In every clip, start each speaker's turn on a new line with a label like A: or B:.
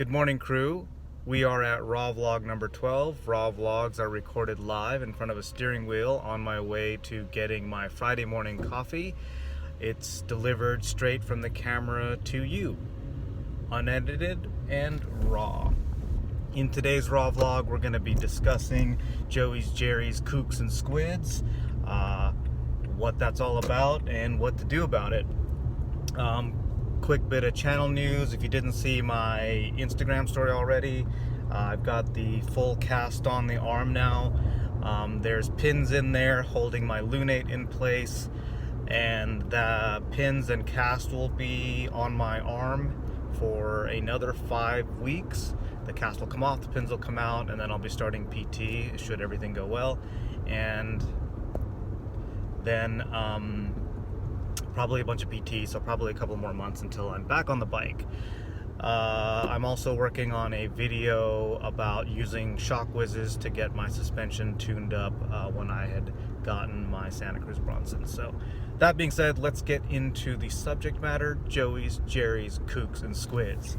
A: Good morning, crew. We are at Raw Vlog number 12. Raw Vlogs are recorded live in front of a steering wheel on my way to getting my Friday morning coffee. It's delivered straight from the camera to you, unedited and raw. In today's Raw Vlog, we're going to be discussing Joey's, Jerry's, Kooks, and Squids, what that's all about, and what to do about it. Quick bit of channel news. If you didn't see my Instagram story already, I've got the full cast on the arm now. There's pins in there holding my lunate in place, and the pins and cast will be on my arm for another 5 weeks. The cast will come off, the pins will come out, and then I'll be starting PT should everything go well. And then probably a bunch of PT, so probably a couple more months until I'm back on the bike. I'm also working on a video about using shock whizzes to get my suspension tuned up when I had gotten my Santa Cruz Bronson. So that being said, let's get into the subject matter: Joey's, Jerry's, Kooks, and Squids.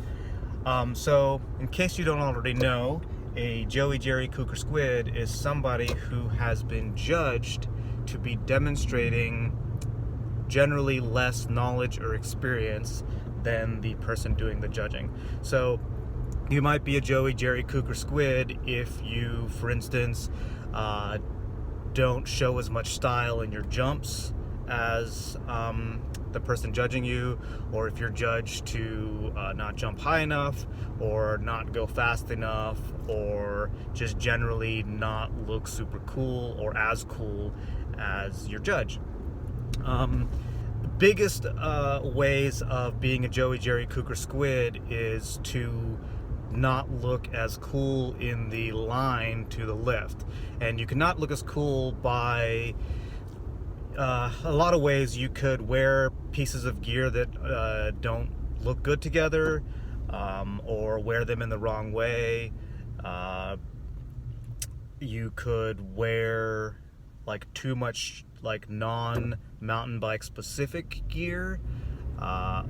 A: So in case you don't already know, a Joey, Jerry, Kook, or Squid is somebody who has been judged to be demonstrating generally less knowledge or experience than the person doing the judging. So you might be a Joey, Jerry, Kook, or Squid if you, for instance, don't show as much style in your jumps as the person judging you, or if you're judged to not jump high enough, or not go fast enough, or just generally not look super cool or as cool as your judge. The biggest ways of being a Joey, Jerry, Kook, or Squid is to not look as cool in the line to the lift. And you cannot look as cool by a lot of ways. You could wear pieces of gear that don't look good together, or wear them in the wrong way. You could wear like too much like non-mountain bike specific gear,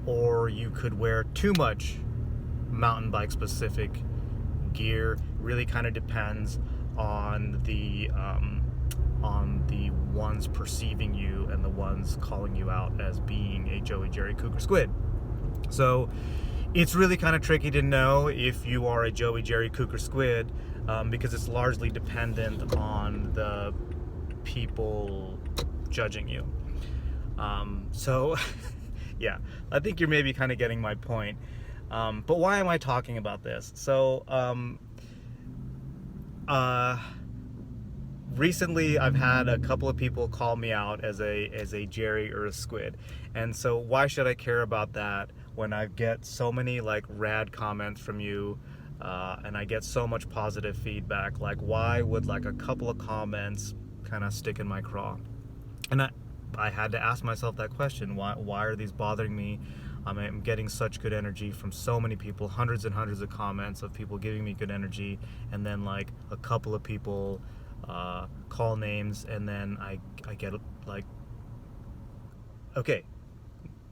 A: or you could wear too much mountain bike specific gear. Really kind of depends on the ones perceiving you and the ones calling you out as being a Joey, Jerry, Kook, or Squid. So it's really kind of tricky to know if you are a Joey, Jerry, Kook, or Squid, because it's largely dependent on the people judging you. So yeah, I think you're maybe kind of getting my point. But why am I talking about this? So recently I've had a couple of people call me out as a Jerry or a Squid, and so why should I care about that when I get so many like rad comments from you, and I get so much positive feedback? Like, why would like a couple of comments kind of stick in my craw? And I had to ask myself that question. Why are these bothering me? I'm getting such good energy from so many people, hundreds and hundreds of comments of people giving me good energy, and then like a couple of people call names, and then I get like, okay,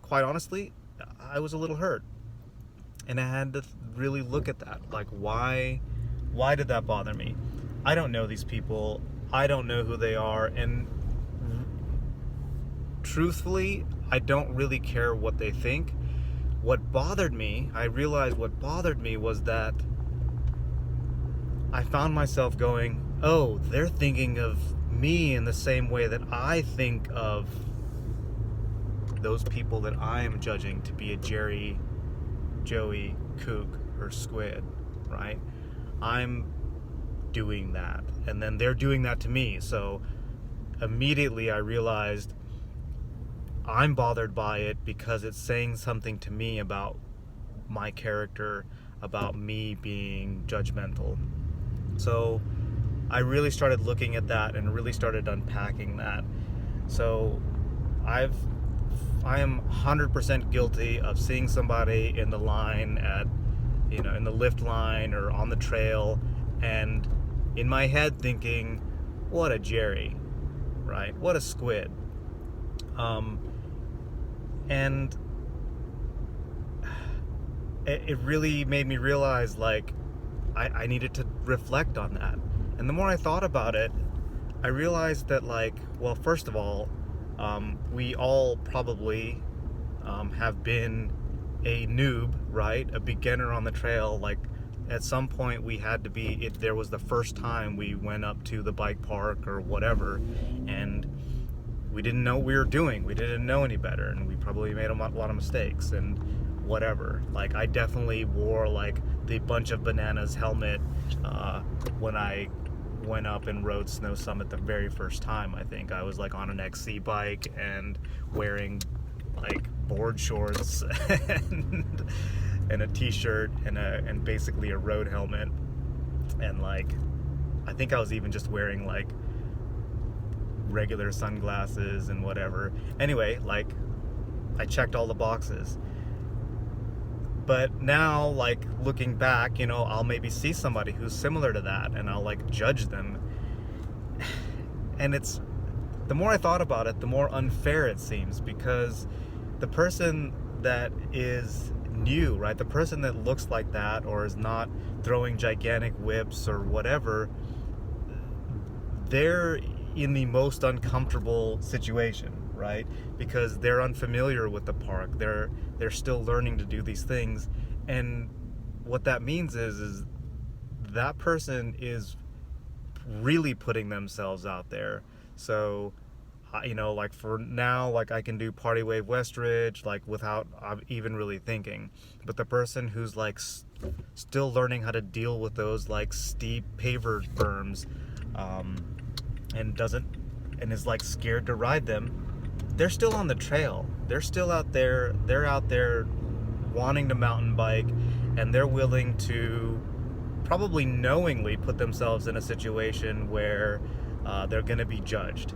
A: quite honestly, I was a little hurt, and I had to really look at that. Like, why did that bother me? I don't know these people. I don't know who they are, and truthfully, I don't really care what they think. What bothered me, I realized what bothered me was that I found myself going, oh, they're thinking of me in the same way that I think of those people that I am judging to be a Jerry, Joey, Kook, or Squid, right? I'm doing that, and then they're doing that to me. So immediately I realized I'm bothered by it because it's saying something to me about my character, about me being judgmental. So I really started looking at that and really started unpacking that. So I am 100% guilty of seeing somebody in the line at, in the lift line or on the trail, and in my head thinking, what a Jerry, right? What a Squid. And it really made me realize, like, I needed to reflect on that. And the more I thought about it, I realized that, like, well, first of all, we all probably have been a noob, right? A beginner on the trail. Like, at some point we had to be, there was the first time we went up to the bike park or whatever, and we didn't know what we were doing. We didn't know any better, and we probably made a lot of mistakes and whatever. Like, I definitely wore like the bunch of bananas helmet when I went up and rode Snow Summit the very first time. I think I was like on an XC bike and wearing like board shorts and a t-shirt and basically a road helmet, and like I think I was even just wearing like regular sunglasses and whatever. Anyway, like, I checked all the boxes. But now, like, looking back, you know, I'll maybe see somebody who's similar to that, and I'll like judge them. And it's, the more I thought about it, the more unfair it seems, because the person that is new, right, the person that looks like that or is not throwing gigantic whips or whatever, they're in the most uncomfortable situation, right? Because they're unfamiliar with the park. They're still learning to do these things, and what that means is that person is really putting themselves out there. So, you know, like for now, like I can do Party Wave Westridge like without even really thinking. But the person who's like still learning how to deal with those like steep paver berms, and is like scared to ride them, they're still on the trail. They're still out there. They're out there wanting to mountain bike, and they're willing to probably knowingly put themselves in a situation where they're going to be judged,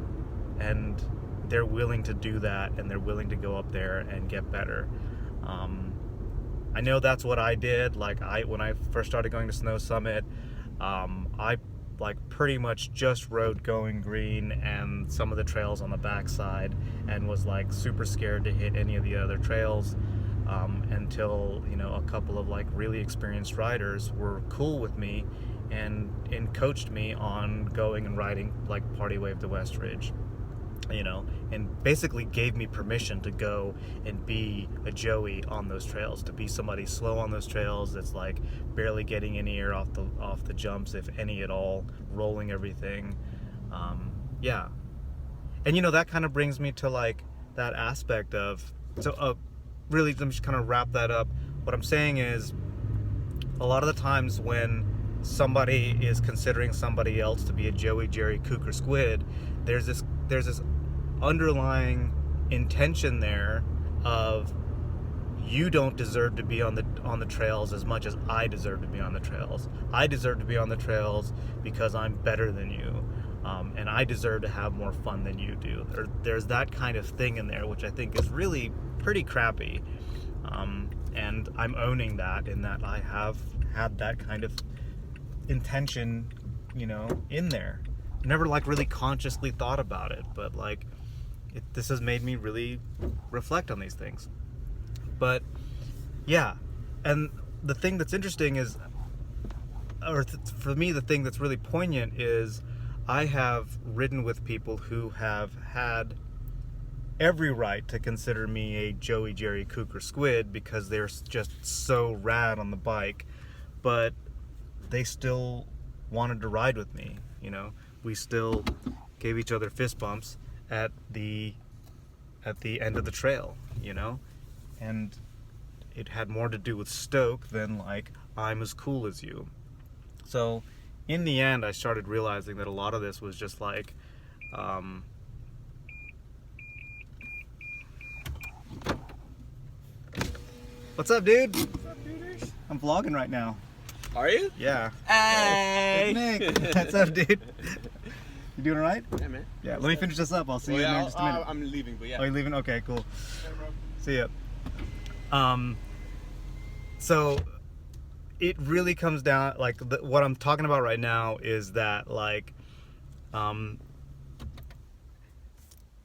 A: and they're willing to do that, and they're willing to go up there and get better. I know that's what I did. Like, when I first started going to Snow Summit, I like pretty much just rode Going Green and some of the trails on the backside, and was like super scared to hit any of the other trails, until, you know, a couple of like really experienced riders were cool with me and coached me on going and riding like Party Wave to Westridge, you know, and basically gave me permission to go and be a Joey on those trails, to be somebody slow on those trails that's like barely getting any air off the jumps, if any at all, rolling everything. Yeah. And, you know, that kind of brings me to like that aspect of, so really, let me just kind of wrap that up. What I'm saying is, a lot of the times when somebody is considering somebody else to be a Joey, Jerry, Kook, or Squid, there's this underlying intention there of, you don't deserve to be on the trails as much as I deserve to be on the trails. I deserve to be on the trails because I'm better than you, and I deserve to have more fun than you do. There's that kind of thing in there, which I think is really pretty crappy, and I'm owning that, in that I have had that kind of intention, you know, in there. Never like really consciously thought about it, but like this has made me really reflect on these things. But yeah, and the thing that's interesting is, or for me, the thing that's really poignant is, I have ridden with people who have had every right to consider me a Joey, Jerry, Kook, or Squid because they're just so rad on the bike, but they still wanted to ride with me, you know. We still gave each other fist bumps at the end of the trail, you know, and it had more to do with stoke than like, I'm as cool as you. So in the end, I started realizing that a lot of this was just like, what's up, dude?
B: What's up, dudes?
A: I'm vlogging right now.
B: Are you?
A: Yeah.
B: Hey!
A: Hey, Nick. What's up, dude? You doing all right?
B: Yeah, man.
A: Yeah, let me finish this up. I'll see you in just a minute.
B: I'm leaving, but yeah.
A: Oh, you leaving? Okay, cool.
B: Yeah, bro.
A: See ya. So it really comes down, like, what I'm talking about right now is that, like,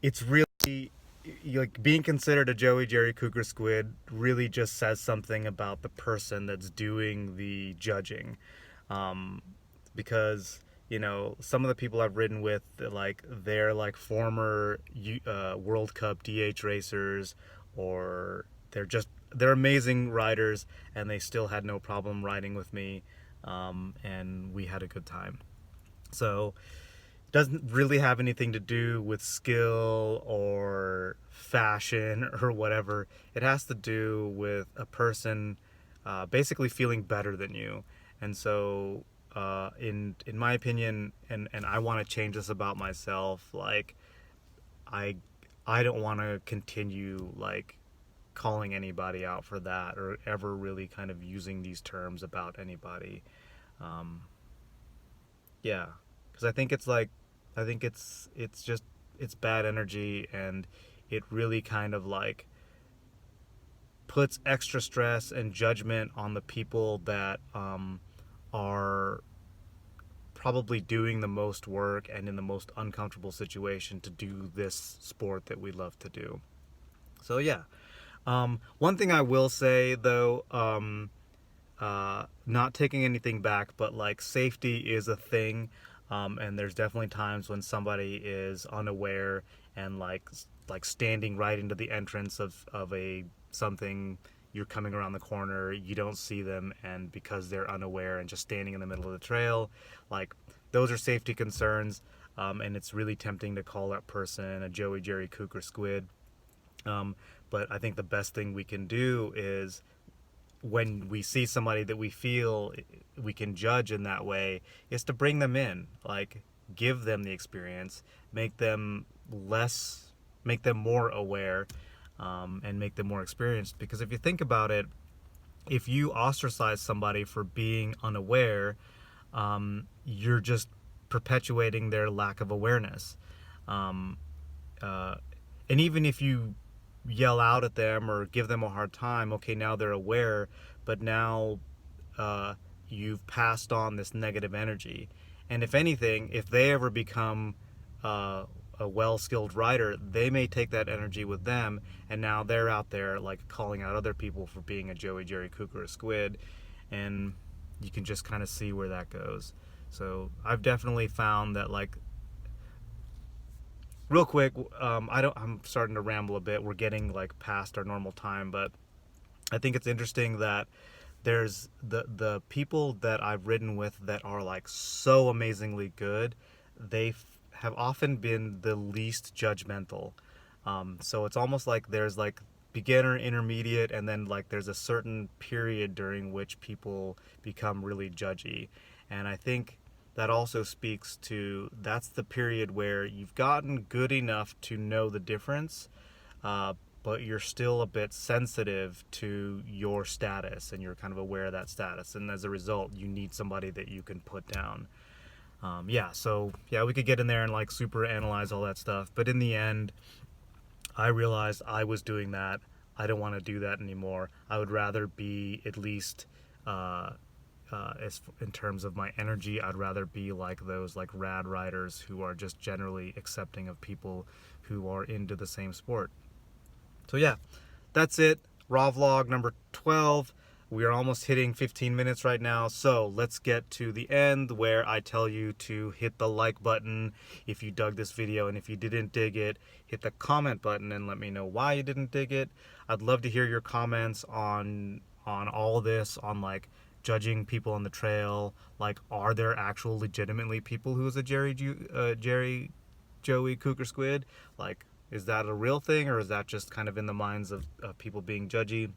A: it's really, like being considered a Joey, Jerry, Kook, or Squid really just says something about the person that's doing the judging, um, because some of the people I've ridden with, like they're like former World Cup DH racers, or they're amazing riders, and they still had no problem riding with me, and we had a good time. So doesn't really have anything to do with skill or fashion or whatever. It has to do with a person basically feeling better than you. And so, in my opinion, and I want to change this about myself. Like, I I don't want to continue like calling anybody out for that, or ever really kind of using these terms about anybody. Um, yeah, because I think it's just it's bad energy, and it really kind of like puts extra stress and judgment on the people that are probably doing the most work and in the most uncomfortable situation to do this sport that we love to do. So yeah, one thing I will say though, not taking anything back, but like safety is a thing, and there's definitely times when somebody is unaware and like standing right into the entrance of a something. You're coming around the corner, you don't see them, and because they're unaware and just standing in the middle of the trail, like those are safety concerns, and it's really tempting to call that person a Joey, Jerry, Kook, or Squid. But I think the best thing we can do is, when we see somebody that we feel we can judge in that way, is to bring them in, like give them the experience, make them more aware, and make them more experienced. Because if you think about it, if you ostracize somebody for being unaware, you're just perpetuating their lack of awareness. Um, and even if you yell out at them or give them a hard time, okay, now they're aware, but now you've passed on this negative energy. And if anything, if they ever become a well-skilled rider, they may take that energy with them, and now they're out there like calling out other people for being a Joey, Jerry, Kook, or a Squid, and you can just kind of see where that goes. So I've definitely found that, like, real quick, I'm starting to ramble a bit. We're getting like past our normal time, but I think it's interesting that there's the people that I've ridden with that are like so amazingly good. They have often been the least judgmental. So it's almost like there's like beginner, intermediate, and then like there's a certain period during which people become really judgy. And I think that also speaks to, that's the period where you've gotten good enough to know the difference, but you're still a bit sensitive to your status, and you're kind of aware of that status, and as a result you need somebody that you can put down. So we could get in there and like super analyze all that stuff, but in the end I realized I was doing that. I don't want to do that anymore. I would rather be, at least as in terms of my energy, I'd rather be like those like rad riders who are just generally accepting of people who are into the same sport. So yeah, that's it. Raw vlog number 12. We are almost hitting 15 minutes right now, so let's get to the end where I tell you to hit the like button if you dug this video, and if you didn't dig it, hit the comment button and let me know why you didn't dig it. I'd love to hear your comments on all this, on like judging people on the trail. Like, are there actual legitimately people who is a Jerry, Joey, Kook, or Squid? Like, is that a real thing, or is that just kind of in the minds of people being judgy?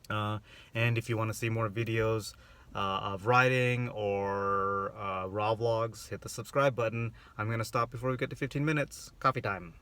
A: And if you want to see more videos of riding or raw vlogs, hit the subscribe button. I'm going to stop before we get to 15 minutes. Coffee time.